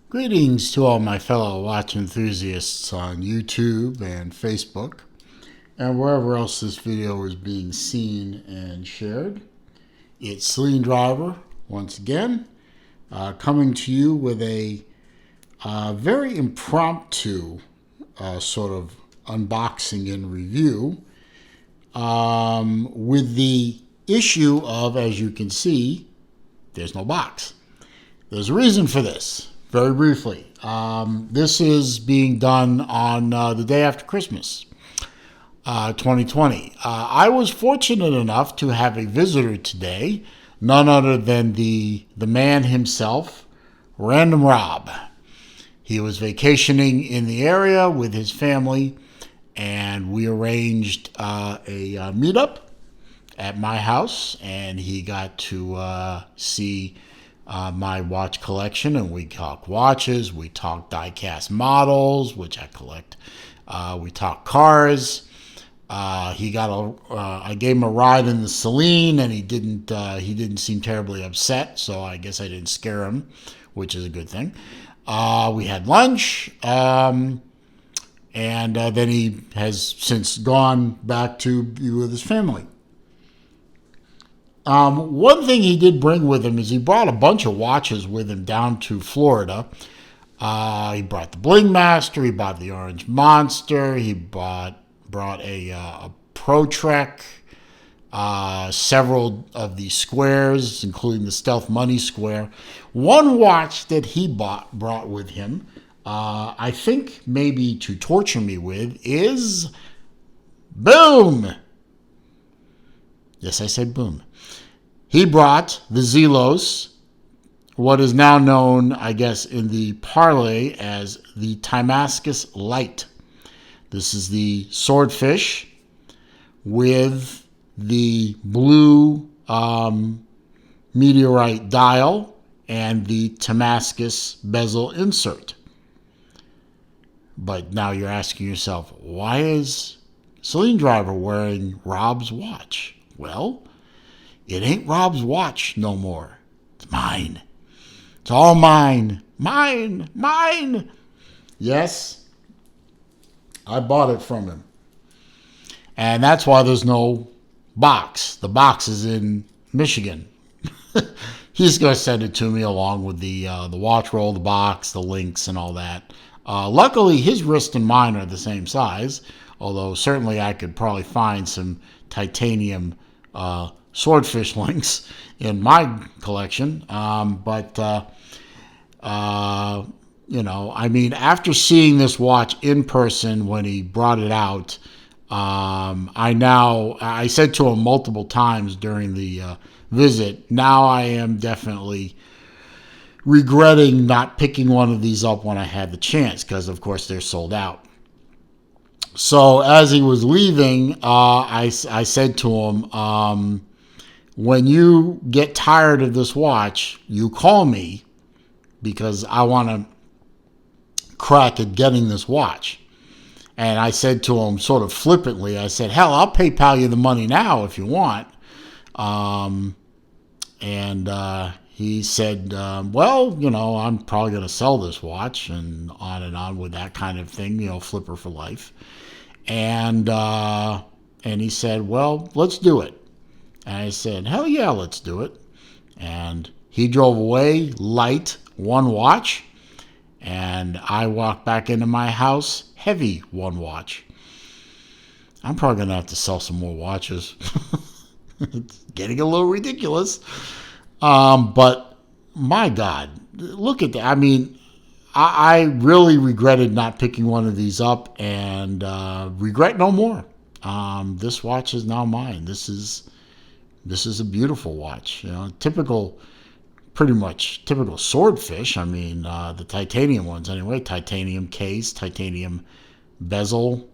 Greetings to all my fellow watch enthusiasts on YouTube and Facebook and wherever else this video is being seen and shared. It's Celine Driver once again, coming to you with a very impromptu sort of unboxing and review with the issue of, as you can see, there's no box. There's a reason for this. Very briefly, this is being done on the day after Christmas, 2020. I was fortunate enough to have a visitor today, none other than the man himself, Random Rob. He was vacationing in the area with his family, and we arranged a meetup at my house, and he got to see my watch collection, and we talk watches, we talk die-cast models, which I collect, we talk cars. I gave him a ride in the Celine, and he didn't seem terribly upset, so I guess I didn't scare him, which is a good thing. We had lunch, and then he has since gone back to be with his family. One thing he did bring with him is he brought a bunch of watches with him down to Florida. He brought the Bling Master, he brought the Orange Monster, he brought a Pro Trek, several of the squares, including the Stealth Money Square. One watch that he brought with him, I think maybe to torture me with, is boom. Yes, I said boom. He brought the Zelos, what is now known, I guess, in the parlay as the Timascus Lite. This is the Swordfish with the blue meteorite dial and the Timascus bezel insert. But now you're asking yourself, why is Celine Driver wearing Rob's watch? Well, it ain't Rob's watch no more. It's mine. It's all mine. Mine. Mine. Yes, I bought it from him. And that's why there's no box. The box is in Michigan. He's going to send it to me along with the watch roll, the box, the links, and all that. Luckily, his wrist and mine are the same size, although certainly I could probably find some titanium Swordfish links in my collection. After seeing this watch in person when he brought it out, I said to him multiple times during the visit, now I am definitely regretting not picking one of these up when I had the chance, because of course they're sold out. So as he was leaving, I said to him, when you get tired of this watch, you call me, because I want to crack at getting this watch. And I said to him sort of flippantly, I said, hell, I'll PayPal you the money now if you want. He said, well, I'm probably going to sell this watch, and on with that kind of thing, flipper for life. And he said, well, let's do it. And I said, hell yeah, let's do it. And he drove away, light, one watch. And I walked back into my house, heavy, one watch. I'm probably going to have to sell some more watches. It's getting a little ridiculous. But my God, look at that. I mean, I really regretted not picking one of these up, and regret no more. This watch is now mine. This is a beautiful watch. Pretty much typical Swordfish. I mean, the titanium ones anyway. Titanium case, titanium bezel,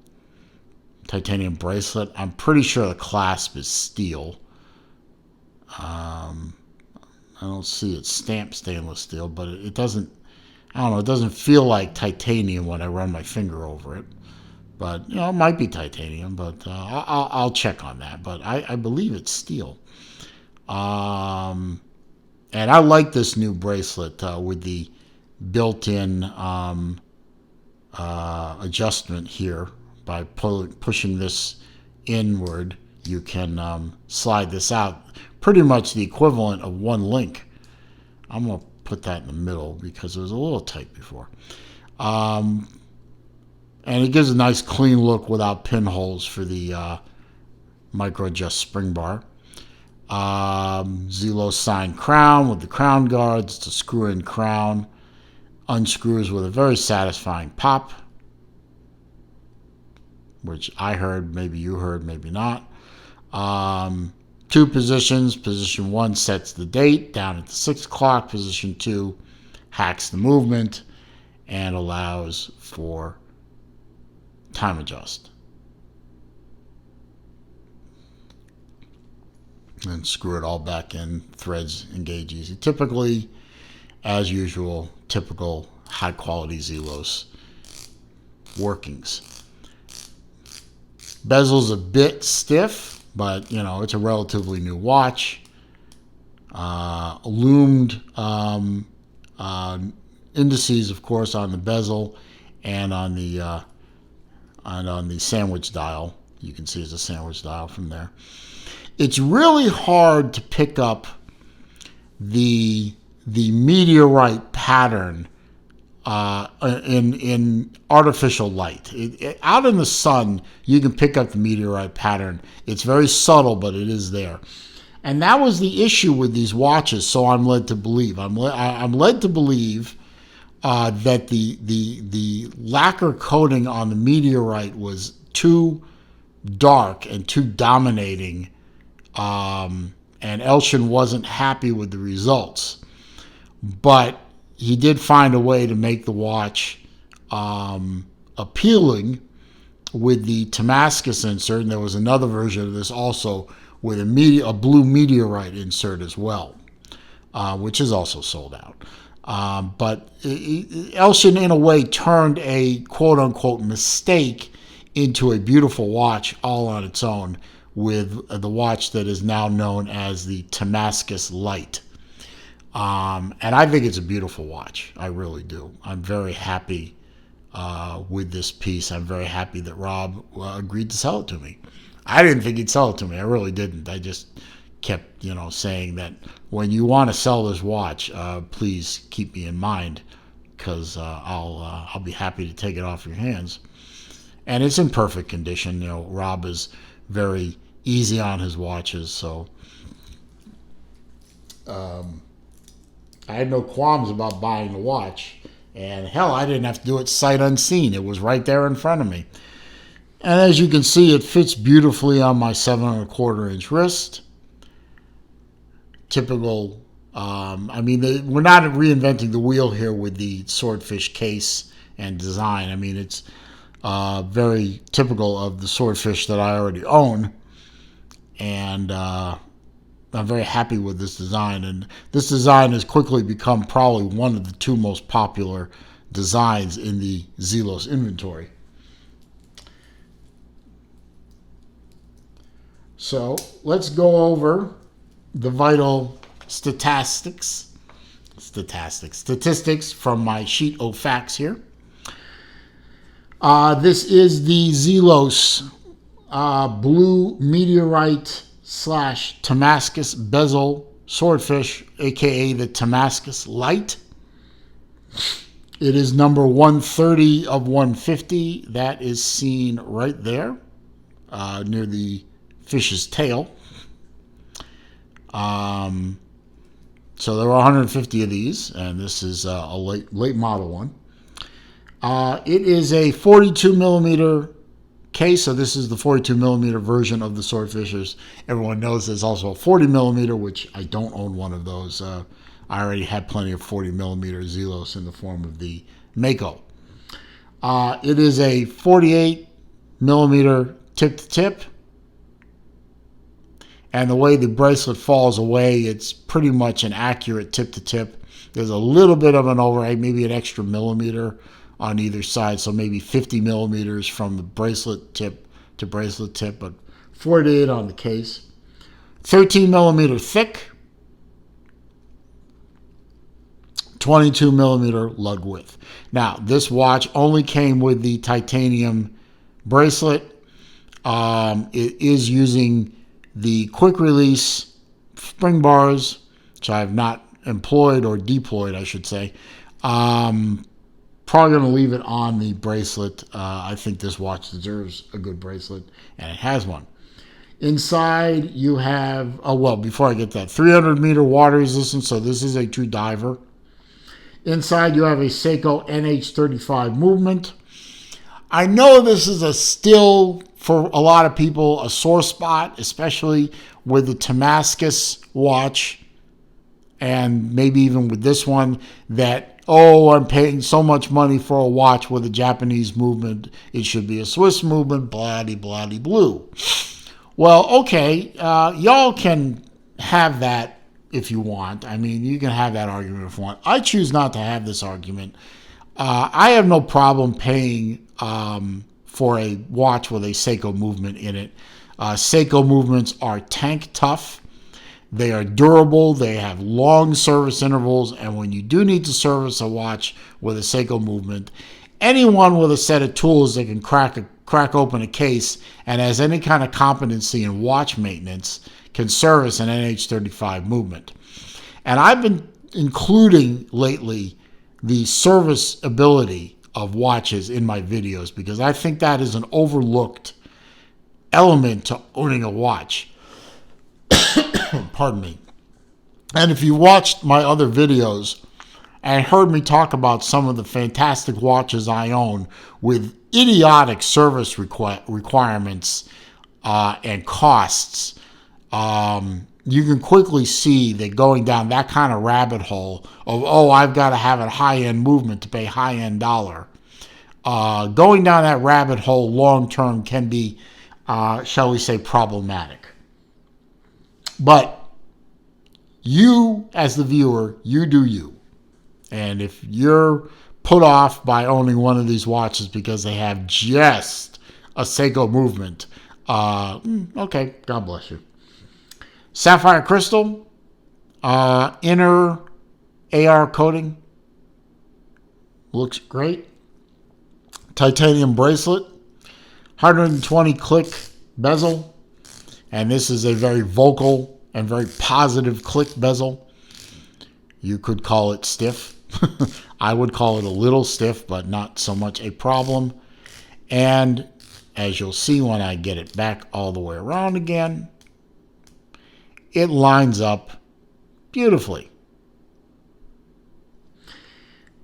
titanium bracelet. I'm pretty sure the clasp is steel. I don't see it stamped stainless steel, but it doesn't. I don't know. It doesn't feel like titanium when I run my finger over it. But it might be titanium. But I'll check on that. But I believe it's steel. And I like this new bracelet with the built-in adjustment here. By pushing this inward, you can slide this out. Pretty much the equivalent of one link. I'm going to put that in the middle because it was a little tight before. And it gives a nice clean look without pinholes for the micro adjust spring bar. Zelos sign crown with the crown guards. It's a screw-in crown. Unscrews with a very satisfying pop, which I heard, maybe you heard, maybe not. Two positions. Position 1 sets the date down at the 6 o'clock. Position 2 hacks the movement and allows for time adjust. And screw it all back in. Threads engage easy. Typically, as usual, typical high-quality Zelos workings. Bezel's a bit stiff, but it's a relatively new watch. Loomed indices, of course, on the bezel and on the sandwich dial. You can see it's a sandwich dial from there. It's really hard to pick up the meteorite pattern in artificial light. Out in the sun, you can pick up the meteorite pattern. It's very subtle, but it is there. And that was the issue with these watches, so I'm led to believe. I'm led to believe that the lacquer coating on the meteorite was too dark and too dominating, and Elshin wasn't happy with the results. But he did find a way to make the watch appealing with the Timascus insert, and there was another version of this also with a blue meteorite insert as well, which is also sold out. But Elshin, in a way, turned a quote-unquote mistake into a beautiful watch all on its own with the watch that is now known as the Timascus Lite. And I think it's a beautiful watch. I really do. I'm very happy with this piece. I'm very happy that Rob agreed to sell it to me. I didn't think he'd sell it to me. I really didn't. I just kept, saying that when you want to sell this watch, please keep me in mind, because I'll be happy to take it off your hands. And it's in perfect condition. Rob is very easy on his watches, so I had no qualms about buying the watch. And hell, I didn't have to do it sight unseen. It was right there in front of me. And as you can see, it fits beautifully on my 7¼ inch wrist. Typical, we're not reinventing the wheel here with the Swordfish case and design. It's very typical of the Swordfish that I already own. And I'm very happy with this design. And this design has quickly become probably one of the two most popular designs in the Zelos inventory. So let's go over the vital statistics from my sheet of facts here. This is the Zelos blue meteorite / Timascus bezel Swordfish, aka the Timascus Lite. It is number 130 of 150. That is seen right there near the fish's tail. So there were 150 of these, and this is a late model one. It is a 42 millimeter case, so this is the 42 millimeter version of the Swordfishers. Everyone knows there's also a 40 millimeter, which I don't own one of those. I already had plenty of 40 millimeter Zelos in the form of the Mako. It is a 48 millimeter tip to tip. And the way the bracelet falls away, it's pretty much an accurate tip-to-tip. There's a little bit of an overhang, maybe an extra millimeter on either side, so maybe 50 millimeters from the bracelet tip to bracelet tip, but 48 on the case. 13 millimeter thick, 22 millimeter lug width. Now, this watch only came with the titanium bracelet. It is using the quick release spring bars, which I have not employed or deployed, I should say. Probably going to leave it on the bracelet. I think this watch deserves a good bracelet, and it has one. Inside, you have, before I get that, 300 meter water resistance, so this is a true diver. Inside, you have a Seiko NH35 movement. I know this is still, for a lot of people, a sore spot, especially with the Timascus watch, and maybe even with this one, that, I'm paying so much money for a watch with a Japanese movement. It should be a Swiss movement, blah-de-blah-de blue. Well, okay, y'all can have that if you want. I mean, you can have that argument if you want. I choose not to have this argument. I have no problem paying for a watch with a Seiko movement in it. Seiko movements are tank tough. They are durable. They have long service intervals. And when you do need to service a watch with a Seiko movement, anyone with a set of tools that can crack open a case and has any kind of competency in watch maintenance can service an NH35 movement. And I've been including lately the serviceability of watches in my videos because I think that is an overlooked element to owning a watch. Pardon me. And if you watched my other videos and heard me talk about some of the fantastic watches I own with idiotic service requirements and costs, you can quickly see that going down that kind of rabbit hole of, I've got to have a high-end movement to pay high-end dollar. Going down that rabbit hole long-term can be, shall we say, problematic. But you, as the viewer, you do you. And if you're put off by owning one of these watches because they have just a Seiko movement, okay, God bless you. Sapphire crystal, inner AR coating, looks great. Titanium bracelet, 120 click bezel, and this is a very vocal and very positive click bezel. You could call it stiff. I would call it a little stiff, but not so much a problem. And as you'll see when I get it back all the way around again, it lines up beautifully.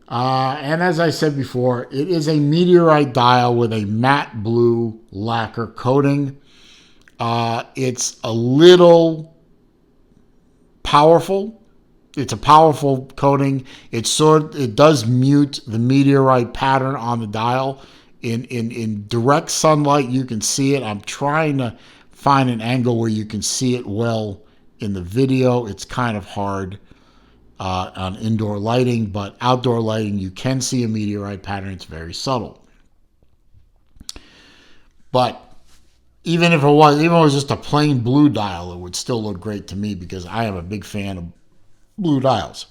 And as I said before, it is a meteorite dial with a matte blue lacquer coating. It's a little powerful. It's a powerful coating. It does mute the meteorite pattern on the dial. In direct sunlight, you can see it. I'm trying to find an angle where you can see it well in the video. It's kind of hard on indoor lighting, but outdoor lighting, you can see a meteorite pattern. It's very subtle. But even if it was just a plain blue dial, it would still look great to me because I am a big fan of blue dials.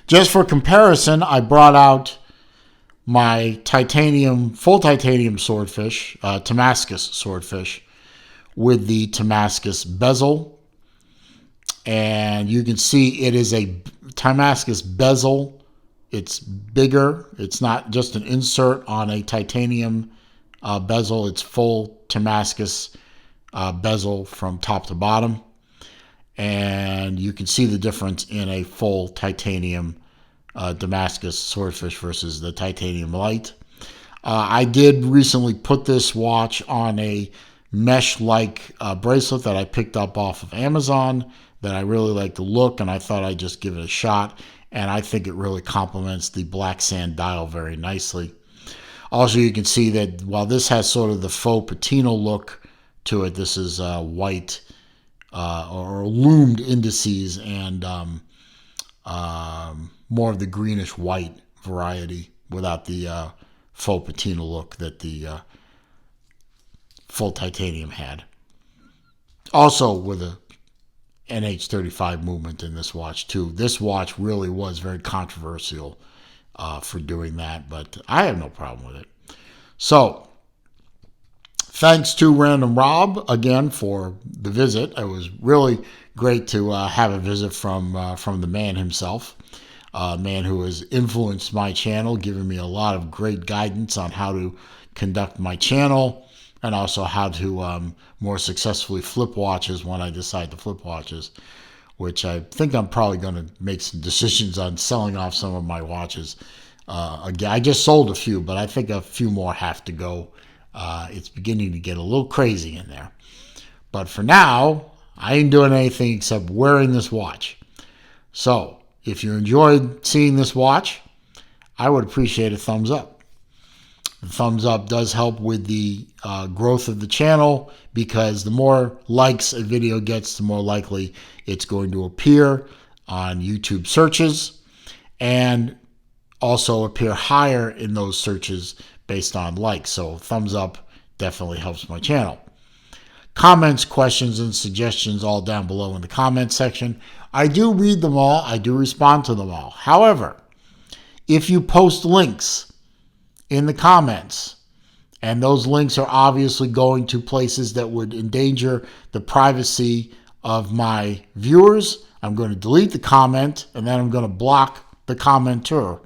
Just for comparison, I brought out my full titanium swordfish, Timascus swordfish, with the Timascus bezel. And you can see it is a Timascus bezel. It's bigger. It's not just an insert on a titanium bezel. It's full Timascus bezel from top to bottom. And you can see the difference in a full titanium Damascus swordfish versus the titanium Lite. I did recently put this watch on a mesh-like bracelet that I picked up off of Amazon that I really like the look, and I thought I'd just give it a shot. And I think it really complements the black sand dial very nicely. Also, you can see that while this has sort of the faux patina look to it, this is white or loomed indices and more of the greenish white variety without the faux patina look that the full titanium had. Also with a NH35 movement in this watch too. This watch really was very controversial for doing that, but I have no problem with it. So, thanks to Random Rob again for the visit. It was really great to have a visit from the man himself, a man who has influenced my channel, giving me a lot of great guidance on how to conduct my channel and also how to more successfully flip watches when I decide to flip watches, which I think I'm probably going to make some decisions on selling off some of my watches. Again, I just sold a few, but I think a few more have to go. It's beginning to get a little crazy in there. But for now, I ain't doing anything except wearing this watch. So, if you enjoyed seeing this watch, I would appreciate a thumbs up. The thumbs up does help with the growth of the channel, because the more likes a video gets, the more likely it's going to appear on YouTube searches and also appear higher in those searches based on likes. So thumbs up definitely helps my channel. Comments, questions, and suggestions all down below in the comment section. I do read them all. I do respond to them all. However, if you post links in the comments, and those links are obviously going to places that would endanger the privacy of my viewers, I'm going to delete the comment, and then I'm going to block the commenter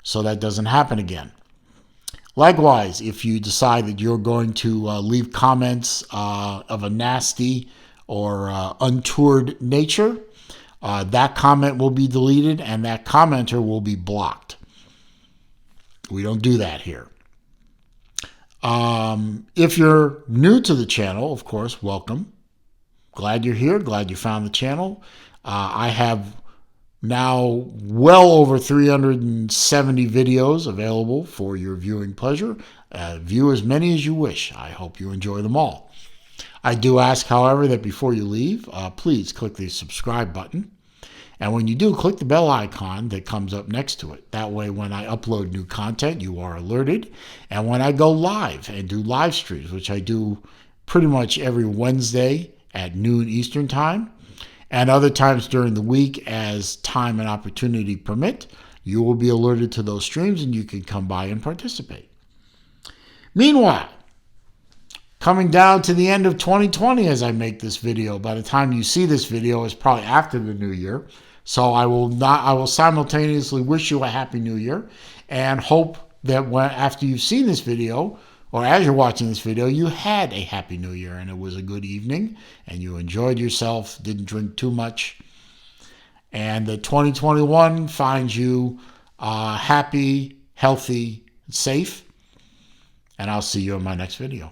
so that doesn't happen again. Likewise, if you decide that you're going to leave comments of a nasty or untoward nature, that comment will be deleted and that commenter will be blocked. We don't do that here. If you're new to the channel, of course, welcome. Glad you're here. Glad you found the channel. I have now well over 370 videos available for your viewing pleasure. View as many as you wish. I hope you enjoy them all. I do ask, however, that before you leave, please click the subscribe button. And when you do, click the bell icon that comes up next to it. That way, when I upload new content, you are alerted. And when I go live and do live streams, which I do pretty much every Wednesday at noon Eastern Time, and other times during the week as time and opportunity permit, you will be alerted to those streams and you can come by and participate. Meanwhile, coming down to the end of 2020 as I make this video. By the time you see this video, it's probably after the new year. So I will simultaneously wish you a happy new year and hope that after you've seen this video, or as you're watching this video, you had a happy new year and it was a good evening and you enjoyed yourself, didn't drink too much, and that 2021 finds you happy, healthy, safe, and I'll see you in my next video.